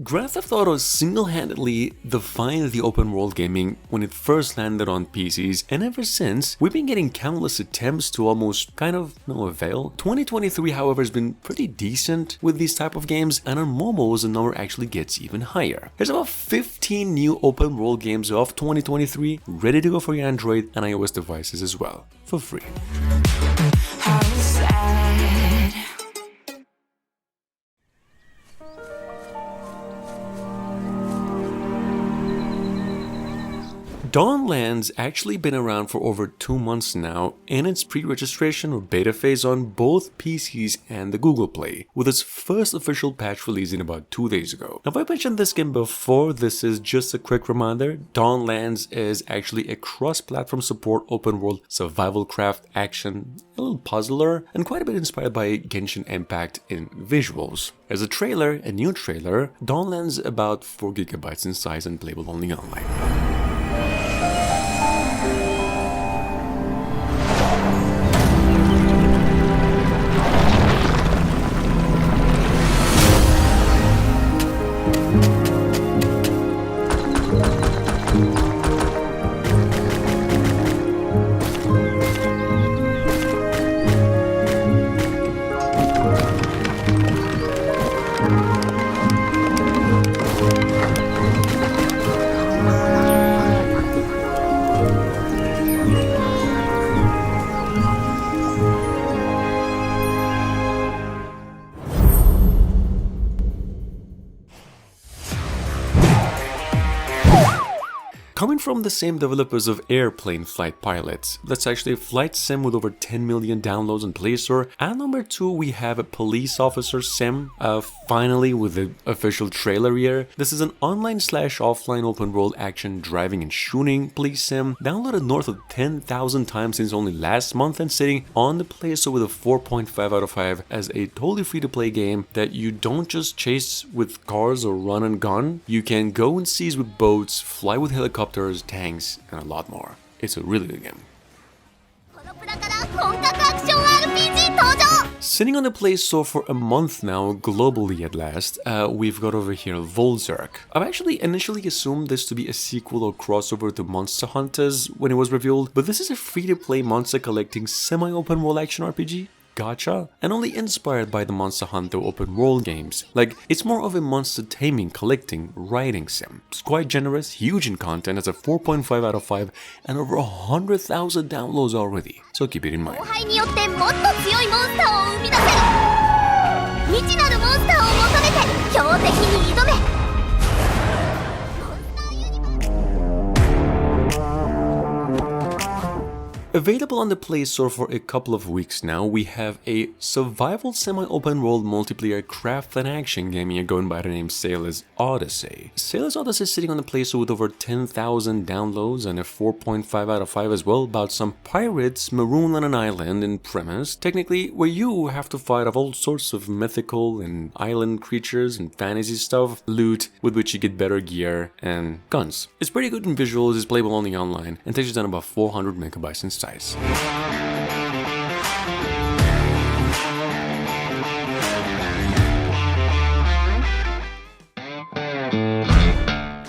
Grand Theft Auto single-handedly defined the open world gaming when it first landed on PCs, and ever since, we've been getting countless attempts to almost kind of no avail. 2023, however, has been pretty decent with these type of games, and on mobiles the number actually gets even higher. There's about 15 new open world games of 2023 ready to go for your Android and iOS devices as well, for free. How sad. Dawnlands actually been around for over 2 months now in its pre-registration or beta phase on both PCs and the Google Play, with its first official patch releasing about 2 days ago. Now, if I mentioned this game before, this is just a quick reminder. Dawnlands is actually a cross-platform support open world survival craft action, a little puzzler, and quite a bit inspired by Genshin Impact in visuals. As a new trailer, Dawnlands about 4 GB in size and playable only online. Coming from the same developers of Airplane Flight Pilots, that's actually a flight sim with over 10 million downloads on Play Store. At number 2, we have a police officer sim, finally with the official trailer here. This is an online/offline open world action driving and shooting police sim, downloaded north of 10,000 times since only last month and sitting on the Play Store with a 4.5 out of 5 as a totally free-to-play game that you don't just chase with cars or run and gun. You can go and seize with boats, fly with helicopters, tanks, and a lot more. It's a really good game. Sitting on the Play Store for a month now, globally at last, we've got over here Volzerk. I've actually initially assumed this to be a sequel or crossover to Monster Hunters when it was revealed, but this is a free-to-play monster collecting semi-open world action RPG. Gotcha, and only inspired by the Monster Hunter open world games. Like, it's more of a monster taming, collecting, riding sim. It's quite generous, huge in content, has a 4.5 out of 5 and over 100,000 downloads already, so keep it in mind. Available on the Play Store for a couple of weeks now, we have a survival semi-open world multiplayer craft and action game here going by the name Sailor's Odyssey. Sailor's Odyssey is sitting on the Play Store with over 10,000 downloads and a 4.5 out of 5 as well, about some pirates marooned on an island in premise, technically where you have to fight off all sorts of mythical and island creatures and fantasy stuff, loot with which you get better gear and guns. It's pretty good in visuals, it's playable only online, and takes you down about 400 megabytes in size.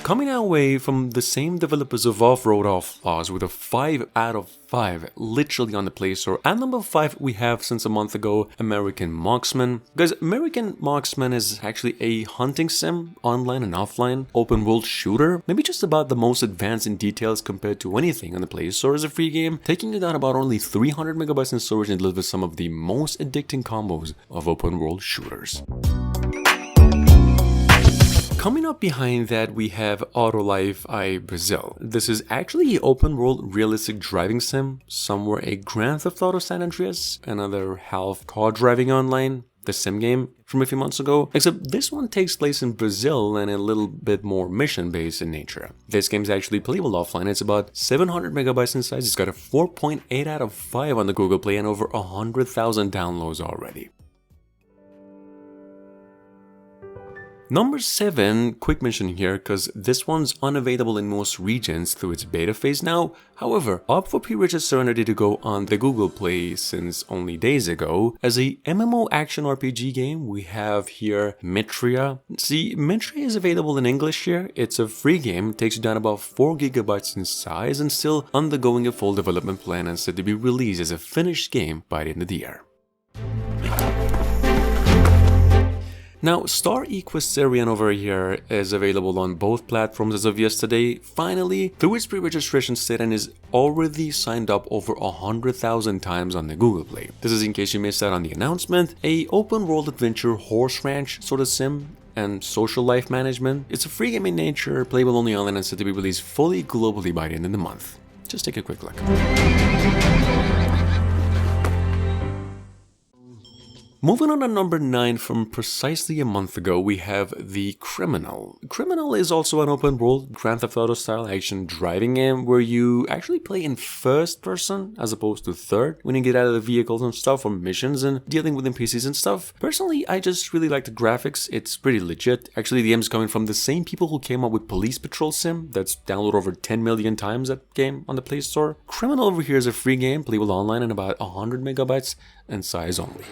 Coming our way from the same developers of Off-Road Outlaws with a 5 out of 5 literally on the Play Store. At number 5 we have since a month ago American Marksman. Guys, American Marksman is actually a hunting sim, online and offline, open world shooter. Maybe just about the most advanced in details compared to anything on the Play Store as a free game, taking it down about only 300 megabytes in storage and delivers some of the most addicting combos of open world shooters. Coming up behind that, we have Autolife I Brazil. This is actually an open world realistic driving sim, somewhere a Grand Theft Auto San Andreas, another half car driving online, the sim game from a few months ago, except this one takes place in Brazil and a little bit more mission based in nature. This game is actually playable offline, it's about 700 megabytes in size, it's got a 4.8 out of 5 on the Google Play and over 100,000 downloads already. Number 7, quick mention here because this one's unavailable in most regions through its beta phase now. However, up for pre-register and ready to go on the Google Play since only days ago. As a MMO action RPG game, we have here Mitria. See, Mitria is available in English here. It's a free game, takes you down about 4 gigabytes in size and still undergoing a full development plan and said to be released as a finished game by the end of the year. Now, Star Equestrian over here is available on both platforms as of yesterday, finally, through its pre-registration state and is already signed up over 100,000 times on the Google Play. This is in case you missed out on the announcement, a open world adventure horse ranch sort of sim and social life management. It's a free game in nature, playable only online and said to be released fully globally by the end of the month. Just take a quick look. Moving on to number 9, from precisely a month ago, we have The Criminal. Criminal is also an open world Grand Theft Auto style action driving game where you actually play in first person as opposed to third when you get out of the vehicles and stuff for missions and dealing with NPCs and stuff. Personally, I just really like the graphics. It's pretty legit. Actually, the game's coming from the same people who came up with Police Patrol Sim that's downloaded over 10 million times, that game on the Play Store. Criminal over here is a free game, playable online and about 100 megabytes in size only.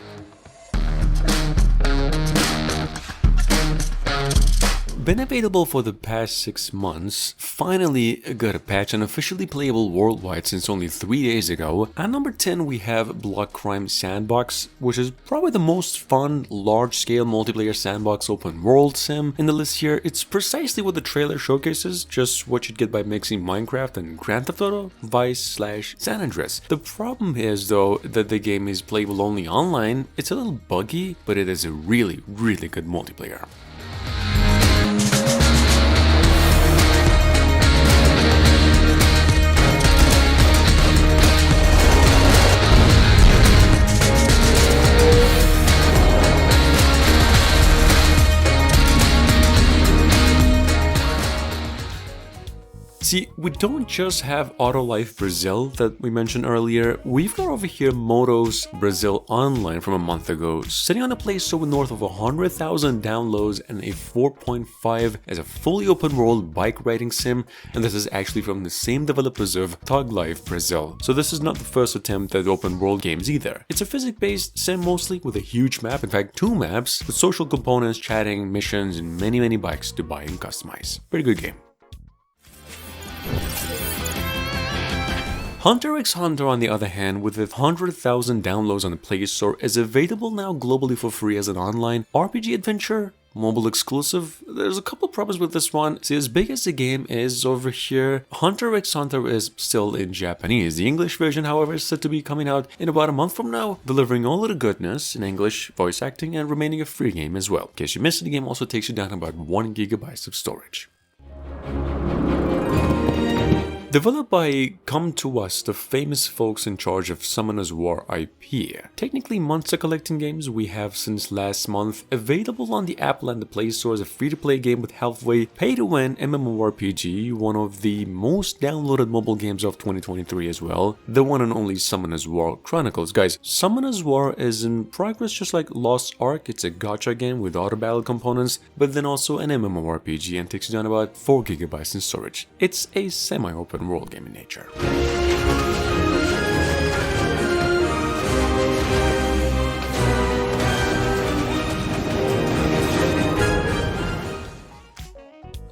Been available for the past 6 months, finally got a patch and officially playable worldwide since only 3 days ago. At number 10 we have Block Crime Sandbox, which is probably the most fun, large-scale multiplayer sandbox open world sim in the list here. It's precisely what the trailer showcases, just what you'd get by mixing Minecraft and Grand Theft Auto, Vice/San Andreas. The problem is though that the game is playable only online. It's a little buggy, but it is a really good multiplayer. See, we don't just have Autolife Brazil that we mentioned earlier, we've got over here Motos Brazil Online from a month ago, sitting on a Play Store with north of 100,000 downloads and a 4.5 as a fully open world bike riding sim, and this is actually from the same developers of Life Brazil. So this is not the first attempt at open world games either. It's a physics-based sim mostly with a huge map, in fact 2 maps, with social components, chatting, missions, and many bikes to buy and customize. Pretty good game. Hunter x Hunter, on the other hand, with 100,000 downloads on the Play Store, is available now globally for free as an online RPG adventure, mobile exclusive. There's a couple problems with this one. See, as big as the game is over here, Hunter x Hunter is still in Japanese. The English version, however, is said to be coming out in about a month from now, delivering all of the goodness in English voice acting and remaining a free game as well. In case you missed it, the game also takes you down about 1 gigabyte of storage. Developed by Come To Us, the famous folks in charge of Summoner's War IP. Technically Monster collecting games we have since last month, available on the Apple and the Play Store as a free-to-play game with halfway pay-to-win MMORPG, one of the most downloaded mobile games of 2023 as well, the one and only Summoner's War Chronicles. Guys, Summoner's War is in progress just like Lost Ark. It's a gacha game with auto battle components, but then also an MMORPG and takes you down about 4 gigabytes in storage. It's a semi-open world game in nature.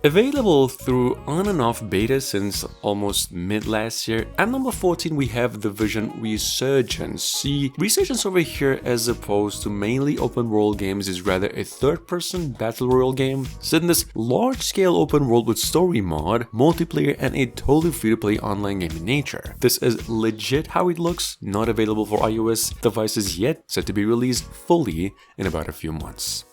Available through on and off beta since almost mid last year. At number 14 we have Division Resurgence. See, Resurgence over here, as opposed to mainly open world games, is rather a third-person battle royale game set in this large-scale open world with story mod, multiplayer, and a totally free-to-play online game in nature. This is legit how it looks, not available for iOS devices yet, set to be released fully in about a few months.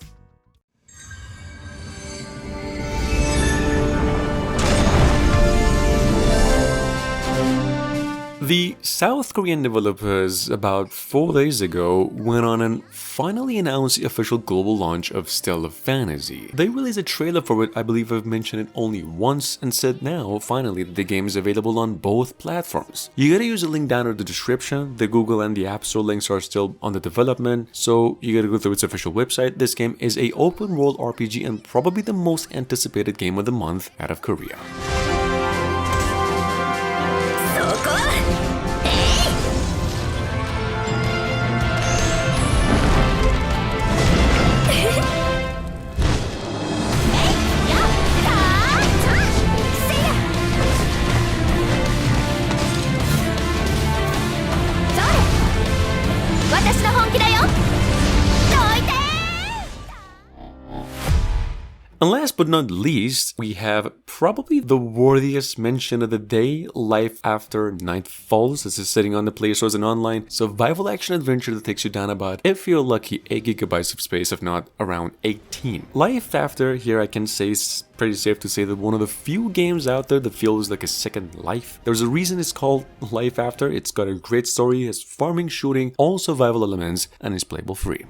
The South Korean developers about 4 days ago went on and finally announced the official global launch of Stellar Fantasy. They released a trailer for it, I believe I've mentioned it only once, and said now, finally, that the game is available on both platforms. You gotta use a link down in the description. The Google and the App Store links are still under development, so you gotta go through its official website. This game is a open world RPG and probably the most anticipated game of the month out of Korea. And last but not least, we have probably the worthiest mention of the day, Life After Night Falls. This is sitting on the Play Store as an online survival action adventure that takes you down about, if you're lucky, 8 gigabytes of space, if not around 18. Life After, here I can say, is pretty safe to say that one of the few games out there that feels like a second life. There's a reason it's called Life After. It's got a great story, has farming, shooting, all survival elements, and is playable free.